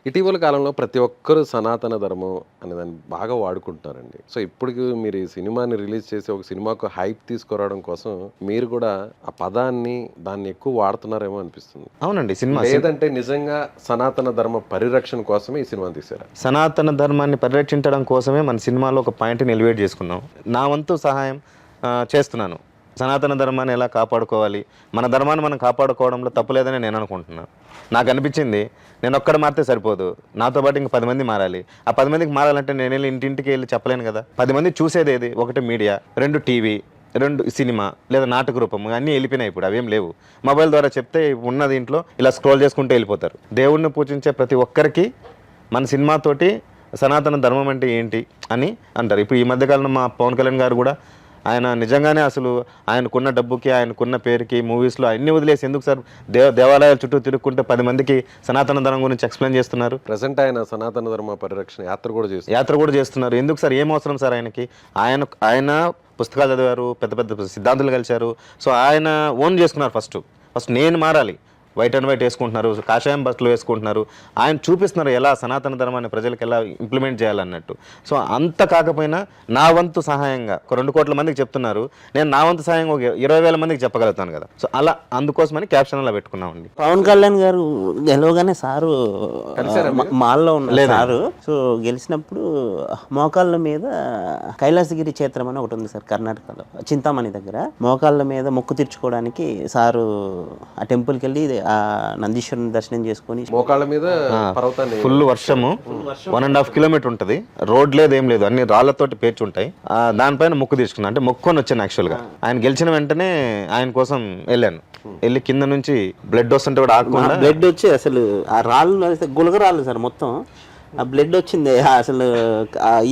ఇటీవల కాలంలో ప్రతి ఒక్కరు సనాతన ధర్మం అనే దాన్ని బాగా వాడుకుంటున్నారండి. సో, ఇప్పటికి మీరు ఈ సినిమాని రిలీజ్ చేసి ఒక సినిమాకు హైప్ తీసుకురావడం కోసం మీరు కూడా ఆ పదాన్ని దాన్ని ఎక్కువ వాడుతున్నారేమో అనిపిస్తుంది. అవునండి. లేదంటే నిజంగా సనాతన ధర్మ పరిరక్షణ కోసమే ఈ సినిమాని తీశారా? సనాతన ధర్మాన్ని పరిరక్షించడం కోసమే మన సినిమాలో ఒక పాయింట్‌ని ఎలివేట్ చేసుకున్నాం. నా వంతు సహాయం చేస్తున్నాను. సనాతన ధర్మాన్ని ఎలా కాపాడుకోవాలి, మన ధర్మాన్ని మనం కాపాడుకోవడంలో తప్పు లేదని నేను అనుకుంటున్నాను. నాకనిపించింది నేనొక్కడు మారితే సరిపోదు. నాతో పాటు ఇంక 10 మంది మారాలి. ఆ 10 మందికి మారాలంటే నేనెళ్ళి ఇంటింటికి ఎళ్లి చెప్పలేను కదా! 10 మంది చూసేదేది? 1 మీడియా, 2 టీవీ, 2 సినిమా లేదా నాటక రూపం అన్నీ వెళ్ళిపోయినాయి ఇప్పుడు. అవేం లేవు. మొబైల్ ద్వారా చెప్తే ఉన్న దీంట్లో ఇలా స్క్రోల్ చేసుకుంటూ వెళ్ళిపోతారు. దేవుడిని పూజించే ప్రతి ఒక్కరికి మన సినిమాతోటి సనాతన ధర్మం అంటే ఏంటి అని అంటారు. ఇప్పుడు ఈ మధ్యకాలంలో మా పవన్ కళ్యాణ్ గారు కూడా ఆయన నిజంగానే అసలు ఆయనకున్న డబ్బుకి, ఆయనకున్న పేరుకి మూవీస్‌లో అన్నీ వదిలేసి ఎందుకు సార్ దేవాలయాల చుట్టూ తిరుగుకుంటే 10 మందికి సనాతన ధర్మం గురించి ఎక్స్‌ప్లెయిన్ చేస్తున్నారు. ప్రెజెంట్ ఆయన సనాతన ధర్మ పరిరక్షణ యాత్ర కూడా చేస్తున్నారు. ఎందుకు సార్? ఏం అవసరం సార్ ఆయనకి? ఆయన పుస్తకాలు చదివారు, పెద్ద పెద్ద సిద్ధాంతులు కలిశారు. సో ఆయన ఓన్ చేసుకున్నారు ఫస్ట్ నేను మారాలి. వైట్ అండ్ వైట్ వేసుకుంటున్నారు, కాషాయం బస్సులు వేసుకుంటున్నారు. ఆయన చూపిస్తున్నారు ఎలా సనాతన ధర్మాన్ని ప్రజలకు ఎలా ఇంప్లిమెంట్ చేయాలన్నట్టు. సో అంత కాకపోయినా నా వంతు సహాయంగా ఒక 2 కోట్ల మందికి చెప్తున్నారు. నేను నా వంతు సహాయంగా ఒక 20,000 మందికి చెప్పగలుగుతాను కదా. సో అలా అందుకోసమని క్యాప్షన్ అలా పెట్టుకున్నామండి. పవన్ కళ్యాణ్ గారు గెలవగానే సారు మాల్లో ఉన్న సారు సో గెలిచినప్పుడు మోకాళ్ళ మీద కైలాసగిరి క్షేత్రం అని ఒకటి ఉంది సార్ కర్ణాటకలో, చింతామణి దగ్గర. మోకాళ్ళ మీద మొక్కు తీర్చుకోవడానికి సారు ఆ టెంపుల్కి వెళ్ళి ఆ నందీశ్వరుని దర్శనం చేసుకొని మోకాళ్ళ మీద పర్వతాన్ని ఫుల్ వర్షము 1.5 కిలోమీటర్ ఉంటుంది. రోడ్ లేదు, ఏం లేదు, అన్ని రాళ్లతోటి పేర్చి ఉంటాయి. దానిపైన మొక్కు తీసుకున్నాను. అంటే మొక్కుని వచ్చాను యాక్చువల్గా. ఆయన గెలిచిన వెంటనే ఆయన కోసం వెళ్ళాను. వెళ్ళి కింద నుంచి బ్లడ్ వస్తుంటే కూడా ఆగకుండా బ్లడ్ వచ్చి అసలు ఆ రాళ్ళు గులగరాళ్ళు సార్ మొత్తం ఆ బ్లడ్ వచ్చింది. అసలు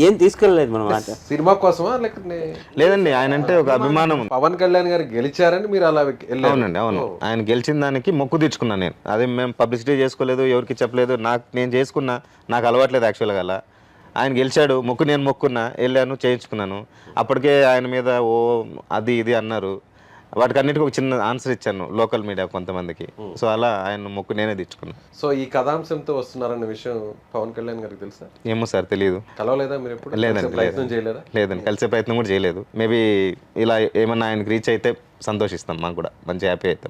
ఏం తీసుకెళ్ళలేదు మనం. సినిమా కోసమా లేకపోతే? లేదండి, ఆయన అంటే ఒక అభిమానం. పవన్ కళ్యాణ్ గారు గెలిచారని మీరు అలా అవునండి, అవును. ఆయన గెలిచిన దానికి మొక్కు తీర్చుకున్నాను నేను. అదే మేము పబ్లిసిటీ చేసుకోలేదు, ఎవరికి చెప్పలేదు. నేను చేసుకున్నా, నాకు అలవాట్లేదు యాక్చువల్గా అలా. ఆయన గెలిచాడు, నేను మొక్కున్నా, వెళ్ళాను, చేయించుకున్నాను. అప్పటికే ఆయన మీద ఓ అది ఇది అన్నారు. వాటికన్నిటికీ ఒక చిన్న ఆన్సర్ ఇచ్చాను లోకల్ మీడియా కొంతమందికి. సో అలా ఆయన మొక్కు నేనే తెచ్చుకున్నాను. సో ఈ కథాంశంతో వస్తున్నారన్న విషయం పవన్ కళ్యాణ్ గారికి తెలుసా? ఏమో సార్, తెలియదు. కలవలేదా మీరు ఎప్పుడు? లేదండి, ప్రయత్నం చేయలేదా? లేదండి, కలిసే ప్రయత్నం కూడా చేయలేదు. మేబీ ఇలా ఏమన్నా ఆయనకి రీచ్ అయితే సంతోషిస్తాం, మాకు కూడా మంచి హ్యాపీ అవుతాం.